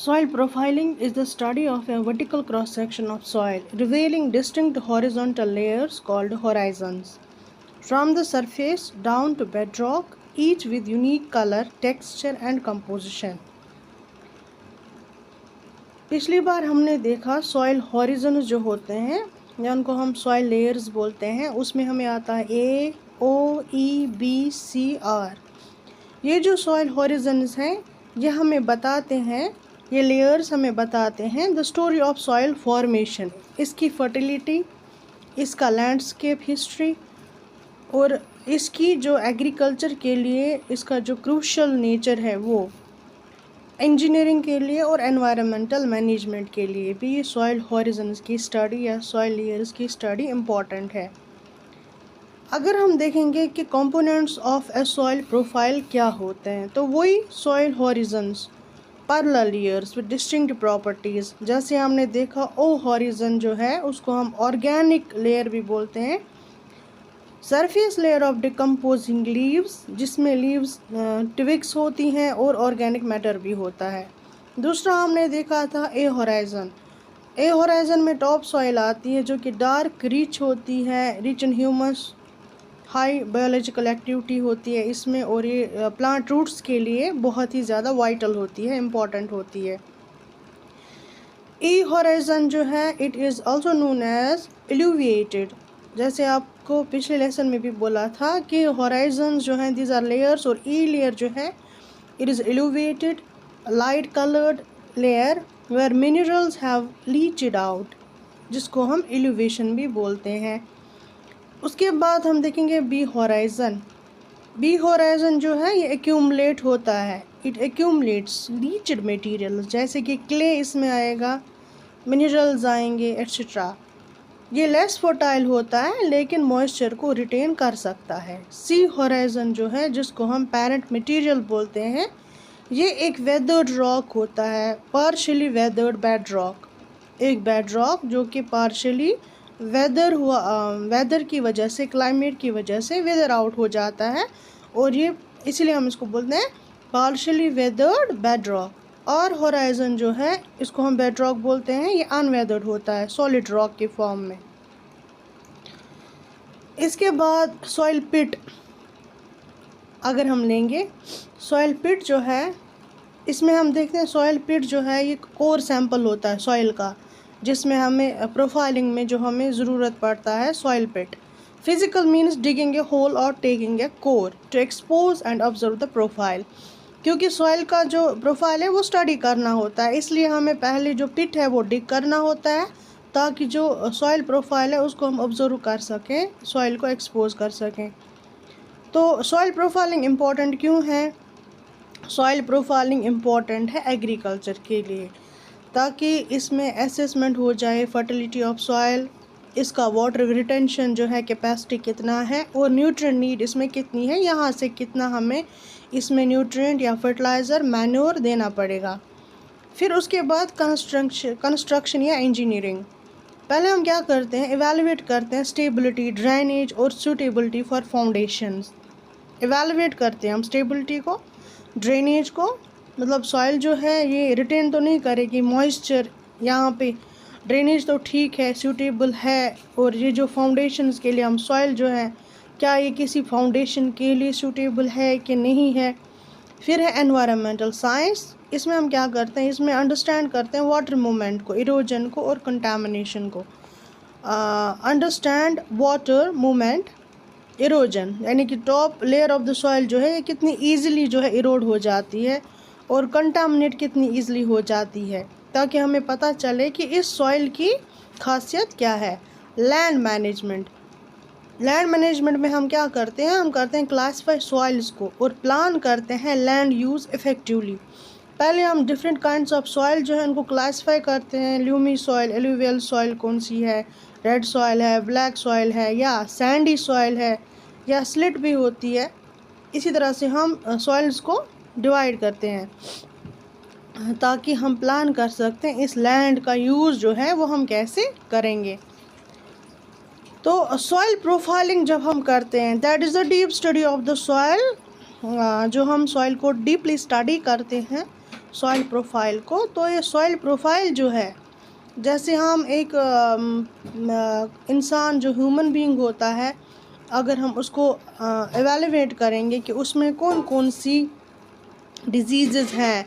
Soil profiling is the study of a vertical cross-section of soil, revealing distinct horizontal layers called horizons. From the surface down to bedrock, each with unique color, texture and composition. पिछली बार हमने देखा soil horizons जो होते हैं या उनको हम soil layers बोलते हैं, उसमें हमें आता है A, O, E, B, C, R। ये जो सॉइल हॉरिजन्स हैं ये हमें बताते हैं, ये लेयर्स हमें बताते हैं the story of soil formation, इसकी फर्टिलिटी, इसका लैंडस्केप हिस्ट्री और इसकी जो एग्रीकल्चर के लिए इसका जो क्रूशल नेचर है वो इंजीनियरिंग के लिए और एनवायरनमेंटल मैनेजमेंट के लिए भी सॉइल हॉरिजन्स की स्टडी या सॉइल लेयर्स की स्टडी इम्पॉर्टेंट है। अगर हम देखेंगे कि components of A soil profile क्या होते हैं तो वही soil horizons parallel layers with distinct properties. जैसे हमने देखा ओ हॉरिजन जो है उसको हम ऑर्गेनिक लेयर भी बोलते हैं। Surface layer of decomposing leaves, जिसमें लीव्स ट्विग्स होती हैं और ऑर्गेनिक मैटर भी होता है। दूसरा हमने देखा था ए होराइजन। ए होराइजन में टॉप सॉइल आती है जो कि डार्क रिच होती है, rich in humus, high biological activity होती है इसमें और ये प्लांट रूट्स के लिए बहुत ही ज़्यादा वाइटल होती है, इम्पॉर्टेंट होती है। ई होराइजन जो है it is also known as eluviated. जैसे आपको पिछले लेसन में भी बोला था कि होराइजन जो हैं दीज आर लेयर्स और ई लेयर जो है it is eluviated light coloured layer where minerals have leached out, जिसको हम एल्यूवेशन भी बोलते हैं। उसके बाद हम देखेंगे बी होराइजन। बी होराइजन जो है ये एक्यूमुलेट होता है, इट एक्यूमुलेट्स लीचड मटेरियल, जैसे कि क्ले इसमें आएगा, मिनरल्स आएंगे एट्सेट्रा। ये लेस फर्टाइल होता है लेकिन मॉइस्चर को रिटेन कर सकता है। सी होराइजन जो है जिसको हम पेरेंट मटेरियल बोलते हैं, ये एक वेदर्ड रॉक होता है, पार्शियली वेदर्ड बेड रॉक। एक बेड रॉक जो कि पार्शियली वेदर की वजह से, क्लाइमेट की वजह से वेदर आउट हो जाता है और ये इसलिए हम इसको बोलते हैं पार्शियली वेदर्ड बेड रॉक। और होराइजन जो है इसको हम बेड रॉक बोलते हैं, ये अनवेदर्ड होता है सॉलिड रॉक के फॉर्म में। इसके बाद सॉइल पिट अगर हम लेंगे, सॉइल पिट जो है इसमें हम देखते हैं सॉइल पिट जो है ये कोर सैंपल होता है सॉइल का, जिसमें हमें प्रोफाइलिंग में जो हमें ज़रूरत पड़ता है soil pit. Physical means digging a hole और taking a core to expose and observe the profile. क्योंकि सॉइल का जो प्रोफाइल है वो स्टडी करना होता है, इसलिए हमें पहले जो पिट है वो डिग करना होता है ताकि जो सॉइल प्रोफाइल है उसको हम ऑब्जर्व कर सकें, सॉइल को एक्सपोज कर सकें। तो सॉइल प्रोफाइलिंग इम्पॉर्टेंट क्यों है? सॉइल प्रोफाइलिंग इम्पॉर्टेंट है एग्रीकल्चर के लिए, ताकि इसमें असेसमेंट हो जाए फर्टिलिटी ऑफ सॉइल, इसका वाटर रिटेंशन जो है कैपेसिटी कितना है और न्यूट्रिएंट नीड इसमें कितनी है, यहाँ से कितना हमें इसमें न्यूट्रिएंट या फर्टिलाइज़र मैन्योर देना पड़ेगा। फिर उसके बाद कंस्ट्रक्शन या इंजीनियरिंग। पहले हम क्या करते हैं, इवैल्यूएट करते हैं स्टेबिलिटी, ड्रेनेज और सूटेबिलिटी फॉर फाउंडेशंस। इवैल्यूएट करते हैं हम स्टेबिलिटी को, ड्रेनेज को, मतलब सॉइल जो है ये रिटेन तो नहीं करेगी मॉइस्चर, यहाँ पे ड्रेनेज तो ठीक है, सूटेबल है, और ये जो फाउंडेशंस के लिए हम सॉइल जो है क्या ये किसी फाउंडेशन के लिए सूटेबल है कि नहीं है। फिर है एनवायरनमेंटल साइंस। इसमें हम क्या करते हैं, इसमें अंडरस्टैंड करते हैं वाटर मूवमेंट को, इरोजन को और कंटामिनेशन को। अंडरस्टैंड वाटर मूवमेंट, इरोजन, यानी कि top layer of the soil जो है ये कितनी ईजिली जो है इरोड हो जाती है और कंटामिनेट कितनी ईजिली हो जाती है, ताकि हमें पता चले कि इस सॉइल की खासियत क्या है। Land management. लैंड मैनेजमेंट में हम क्या करते हैं, हम करते हैं क्लासीफाई सॉइल्स को और प्लान करते हैं लैंड यूज़ इफ़ेक्टिवली। पहले हम डिफरेंट काइंड्स ऑफ सॉइल जो है उनको क्लासीफाई करते हैं, ल्यूमी सॉइल, एलुवियल सॉइल कौन सी है, रेड सॉइल है, ब्लैक सॉइल है, या सैंडी सॉइल है, या स्लिट भी होती है। इसी तरह से हम सॉइल्स को डिवाइड करते हैं ताकि हम प्लान कर सकते हैं इस लैंड का यूज़ जो है वो हम कैसे करेंगे। तो सॉइल प्रोफाइलिंग जब हम करते हैं that is the deep study of the soil जो हम सॉइल को डीपली स्टडी करते हैं सॉइल प्रोफाइल को, तो ये सॉइल प्रोफाइल जो है, जैसे हम एक इंसान जो ह्यूमन बीइंग होता है, अगर हम उसको एवेलुएट करेंगे कि उसमें कौन कौन सी डिजीज़ हैं,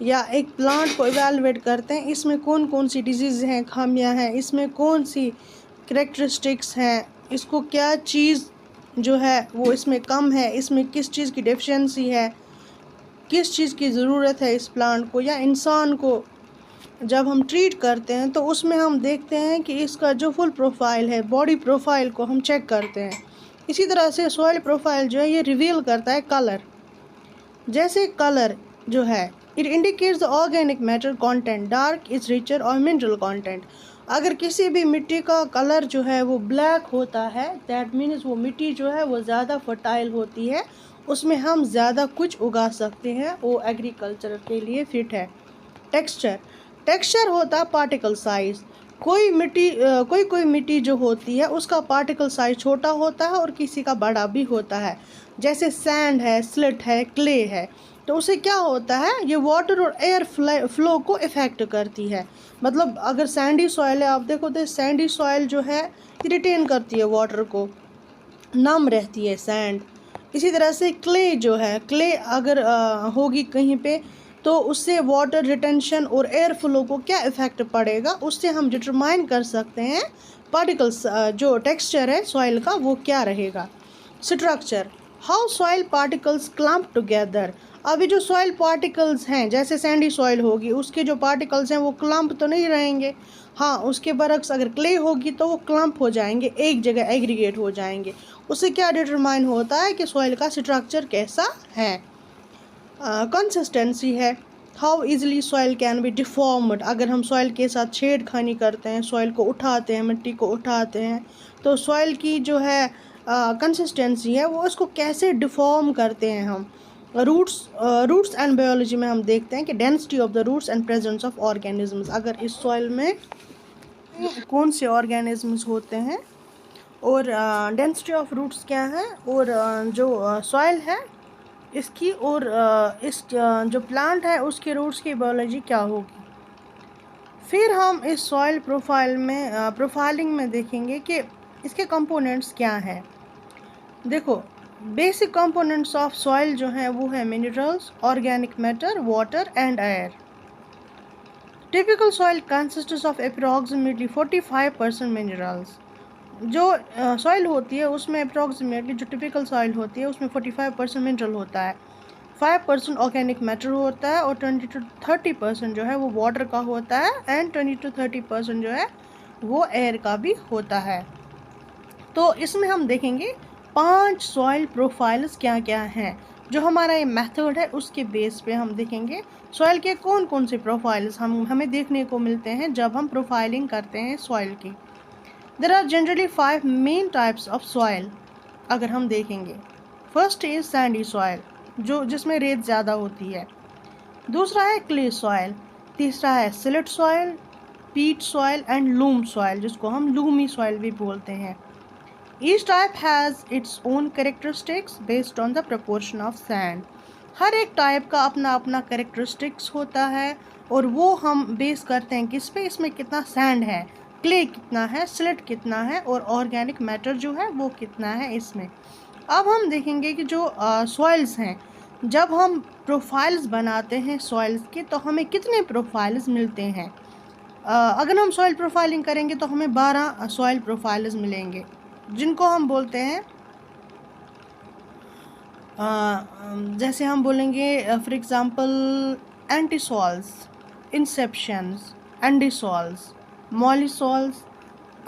या एक प्लांट को इवेलुएट करते हैं इसमें कौन कौन सी डिजीज़ हैं, खामियां हैं, इसमें कौन सी करेक्टरिस्टिक्स हैं, इसको क्या चीज़ जो है वो इसमें कम है, इसमें किस चीज़ की डेफिशिएंसी है, किस चीज़ की ज़रूरत है इस प्लांट को या इंसान को जब हम ट्रीट करते हैं, तो उसमें हम देखते हैं कि इसका जो फुल प्रोफाइल है, बॉडी प्रोफाइल को हम चेक करते हैं। इसी तरह से सॉइल प्रोफाइल जो है ये रिवील करता है कलर। जैसे कलर जो है, it indicates the organic matter content, dark is richer और मिनरल कंटेंट। अगर किसी भी मिट्टी का कलर जो है वो ब्लैक होता है, दैट मीन्स वो मिट्टी जो है वो ज़्यादा फर्टाइल होती है, उसमें हम ज़्यादा कुछ उगा सकते हैं, वो एग्रीकल्चर के लिए फिट है। टेक्सचर, टेक्सचर होता है पार्टिकल साइज़। कोई मिट्टी जो होती है उसका पार्टिकल साइज छोटा होता है और किसी का बड़ा भी होता है। जैसे सैंड है, स्लिट है, क्ले है, तो उसे क्या होता है, ये वाटर और एयर फ्लो को इफ़ेक्ट करती है। मतलब अगर सैंडी सॉइल है, आप देखो तो सैंडी सॉइल जो है रिटेन करती है वाटर को, नम रहती है सैंड। इसी तरह से क्ले जो है, क्ले अगर होगी कहीं पे, तो उससे वाटर रिटेंशन और एयर फ्लो को क्या इफ़ेक्ट पड़ेगा, उससे हम डिटरमाइन कर सकते हैं पार्टिकल्स जो टेक्सचर है सॉइल का वो क्या रहेगा। Structure, how soil particles clump together. अभी जो सॉइल पार्टिकल्स हैं, जैसे सैंडी सॉइल होगी, उसके जो पार्टिकल्स हैं वो क्लम्प तो नहीं रहेंगे। हाँ, उसके बरक्स अगर क्ले होगी तो वो क्लम्प हो जाएंगे, एक जगह एग्रीगेट हो जाएंगे। उससे क्या डिटरमाइन होता है कि सॉइल का स्ट्रक्चर कैसा है। कंसिस्टेंसी है, how easily soil can be deformed. अगर हम सॉइल के साथ छेड़खानी करते हैं, सॉइल को उठाते हैं, मिट्टी को उठाते हैं, तो सॉइल की जो है कंसिस्टेंसी है वो उसको कैसे डिफॉर्म करते हैं हम। रूट्स एंड बायोलॉजी में हम देखते हैं कि density of the roots and presence of organisms. अगर इस सॉइल में कौन से ऑर्गेनिजम्स होते हैं और डेंसिटी ऑफ रूट्स क्या है, और जो सॉइल है इसकी, और इस जो प्लांट है उसके रूट्स की बायोलॉजी क्या होगी। फिर हम इस सॉइल प्रोफाइल में प्रोफाइलिंग में देखेंगे कि इसके कंपोनेंट्स क्या हैं। देखो, बेसिक कंपोनेंट्स ऑफ सॉइल जो हैं वो है minerals, organic matter, water and air. Typical soil consists of approximately 45% minerals. जो सॉइल होती है उसमें अप्रॉक्सीमेटली, जो टिपिकल सॉइल होती है उसमें 45% मिनरल होता है, 5% ऑर्गेनिक मैटर होता है, और 20 to 30% जो है वो वाटर का होता है, एंड 20 to 30% जो है वो एयर का भी होता है। तो इसमें हम देखेंगे 5 सॉइल प्रोफाइल्स क्या क्या हैं। जो हमारा ये मेथड है उसके बेस पे हम देखेंगे सॉइल के कौन कौन से प्रोफाइल्स हमें देखने को मिलते हैं जब हम प्रोफाइलिंग करते हैं सॉइल की। There are generally 5 main types of soil. अगर हम देखेंगे, फर्स्ट इज सैंडी सॉइल, जिसमें रेत ज़्यादा होती है। दूसरा है क्ले सॉइल। तीसरा है silt soil, peat soil and loam soil, जिसको हम लूमी सॉइल भी बोलते हैं। Each type has its own characteristics based on the proportion of sand. हर एक टाइप का अपना अपना कैरेक्टरिस्टिक्स होता है, और वो हम बेस करते हैं किस पे, इसमें कितना सैंड है, क्ले कितना है, सिलेट कितना है, और ऑर्गेनिक मैटर जो है वो कितना है इसमें। अब हम देखेंगे कि जो सॉइल्स हैं, जब हम प्रोफाइल्स बनाते हैं सॉइल्स के, तो हमें कितने प्रोफाइल्स मिलते हैं। अगर हम सॉइल प्रोफाइलिंग करेंगे तो हमें 12 सॉइल प्रोफाइल्स मिलेंगे, जिनको हम बोलते हैं, जैसे हम बोलेंगे फॉर एग्ज़ाम्पल एंटीसॉल्स, इंसेप्शंस, एंडीसॉल्स, मॉलिसॉल्स,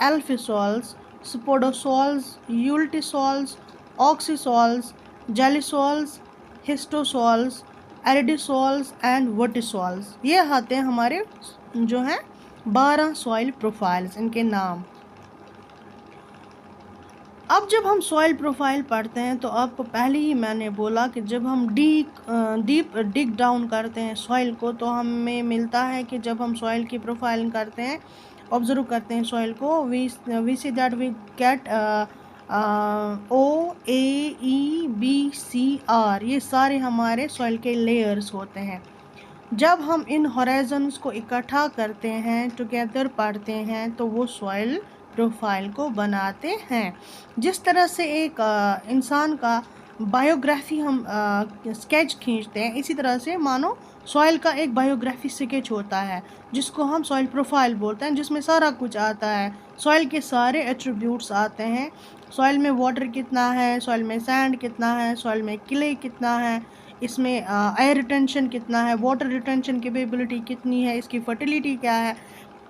एल्फिसॉल्स, स्पोडोसॉल्स, यूल्टिसॉल्स, ऑक्सीसॉल्स, जेलिसॉल्स, हिस्टोसॉल्स, एरिडिसॉल्स एंड वर्टिसॉल्स। ये आते हैं हमारे जो हैं 12 सॉइल प्रोफाइल्स, इनके नाम। अब जब हम सॉइल प्रोफाइल पढ़ते हैं तो आपको पहले ही मैंने बोला कि जब हम डीप डिग डाउन करते हैं सॉइल को, तो हमें मिलता है कि जब हम सॉइल की प्रोफाइलिंग करते हैं, ऑब्जर्व करते हैं सॉइल को, we see that we get OAEBCR, ये सारे हमारे सॉइल के लेयर्स होते हैं। जब हम इन हॉराइजन्स को इकट्ठा करते हैं, टुगेदर पढ़ते हैं, तो वो सॉइल प्रोफाइल को बनाते हैं। जिस तरह से एक इंसान का बायोग्राफी हम स्केच खींचते हैं, इसी तरह से मानो सॉइल का एक बायोग्राफी स्केच होता है जिसको हम सॉइल प्रोफाइल बोलते हैं, जिसमें सारा कुछ आता है। सॉइल के सारे एट्रीब्यूट्स आते हैं। सॉइल में वाटर कितना है, सॉइल में सैंड कितना है, सॉइल में क्ले कितना है, इसमें एयर रिटेंशन कितना है, वाटर रिटेंशन कैपेबिलिटी कितनी है, इसकी फर्टिलिटी क्या है।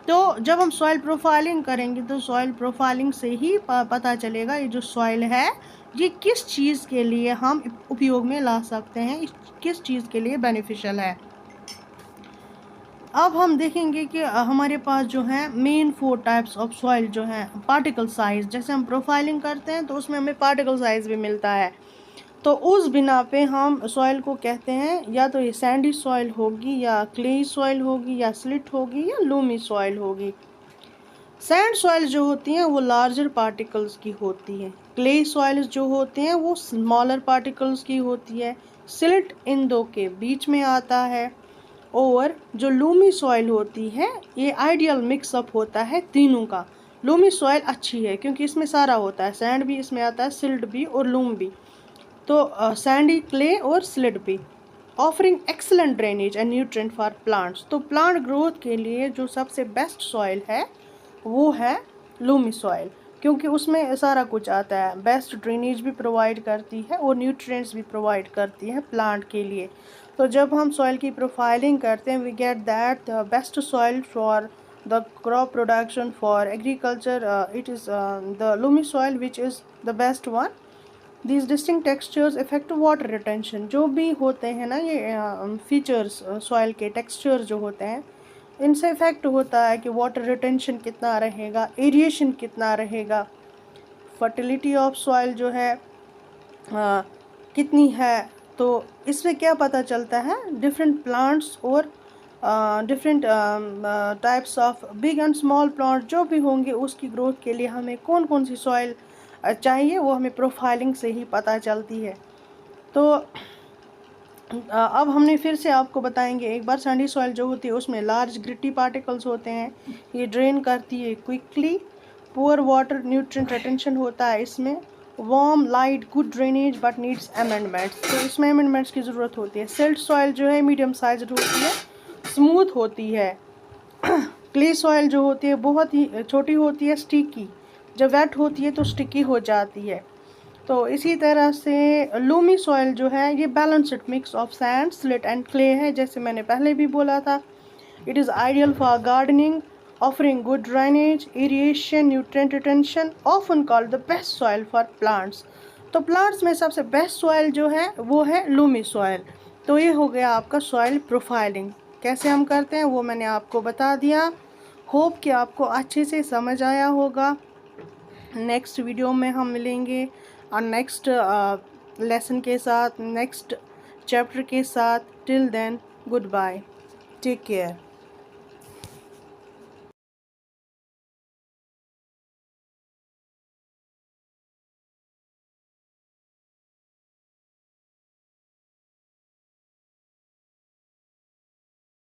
तो जब हम सॉइल प्रोफाइलिंग करेंगे तो सॉइल प्रोफाइलिंग से ही पता चलेगा ये जो सॉइल है ये किस चीज़ के लिए हम उपयोग में ला सकते हैं, किस चीज़ के लिए बेनिफिशियल है। अब हम देखेंगे कि हमारे पास जो है मेन 4 टाइप्स ऑफ सॉइल जो है। पार्टिकल साइज़, जैसे हम प्रोफाइलिंग करते हैं तो उसमें हमें पार्टिकल साइज़ भी मिलता है। तो उस बिना पे हम सॉइल को कहते हैं या तो ये सैंडी सॉइल होगी, या क्ले सॉइल होगी, या स्लिट होगी, या लूमी सॉइल होगी। सैंड सॉइल जो होती हैं वो लार्जर पार्टिकल्स की होती है। क्ले सॉइल्स जो होते हैं वो स्मॉलर पार्टिकल्स की होती है। सिल्ट इन दो के बीच में आता है। और जो लूमी सॉइल होती है ये आइडियल मिक्सअप होता है तीनों का। लूमी सॉइल अच्छी है क्योंकि इसमें सारा होता है, सैंड भी इसमें आता है, सिल्ट भी और लूम भी। तो सैंडी, क्ले और स्लिट भी। Offering excellent drainage and nutrient for plants. तो प्लांट ग्रोथ के लिए जो सबसे बेस्ट सॉइल है वो है लूमी सॉइल, क्योंकि उसमें सारा कुछ आता है। बेस्ट ड्रेनेज भी प्रोवाइड करती है और न्यूट्रिएंट्स भी प्रोवाइड करती है प्लांट के लिए। तो जब हम सॉइल की प्रोफाइलिंग करते हैं we get that the best soil for the crop production for agriculture, it is the loamy soil which is the best one. These distinct textures effect water retention. जो भी होते हैं ना ये फीचर्स सॉइल के, texture जो होते हैं, इनसे इफेक्ट होता है कि वाटर रिटेंशन कितना रहेगा, एरिएशन कितना रहेगा, फर्टिलिटी ऑफ सॉइल जो है कितनी है। तो इसमें क्या पता चलता है, डिफरेंट प्लांट्स और different types of big and small plant जो भी होंगे उसकी ग्रोथ के लिए हमें कौन कौन सी सॉइल चाहिए वो हमें प्रोफाइलिंग से ही पता चलती है। तो अब हमने फिर से आपको बताएंगे एक बार। सैंडी सॉइल जो होती है उसमें लार्ज ग्रिटी पार्टिकल्स होते हैं, ये ड्रेन करती है quickly. Poor water nutrient retention होता है इसमें। Warm light good drainage but needs amendments, तो इसमें अमेंडमेंट्स की ज़रूरत होती है। सिल्ट सॉइल जो है मीडियम साइज होती है, स्मूथ होती है। क्ले सॉइल जो होती है बहुत ही छोटी होती है, स्टिकी। जब वेट होती है तो स्टिकी हो जाती है। तो इसी तरह से लूमी सॉइल जो है ये balanced mix of sand, silt and clay है, जैसे मैंने पहले भी बोला था। It is ideal for gardening, offering good drainage, aeration, nutrient retention, often called the best soil for plants. तो प्लांट्स में सबसे बेस्ट सॉइल जो है वो है लूमी सॉइल। तो ये हो गया आपका सॉइल प्रोफाइलिंग। कैसे हम करते हैं वो मैंने आपको बता दिया। होप कि आपको अच्छे से समझ आया होगा। नेक्स्ट वीडियो में हम मिलेंगे और नेक्स्ट लेसन के साथ, नेक्स्ट चैप्टर के साथ। Till then goodbye, take care.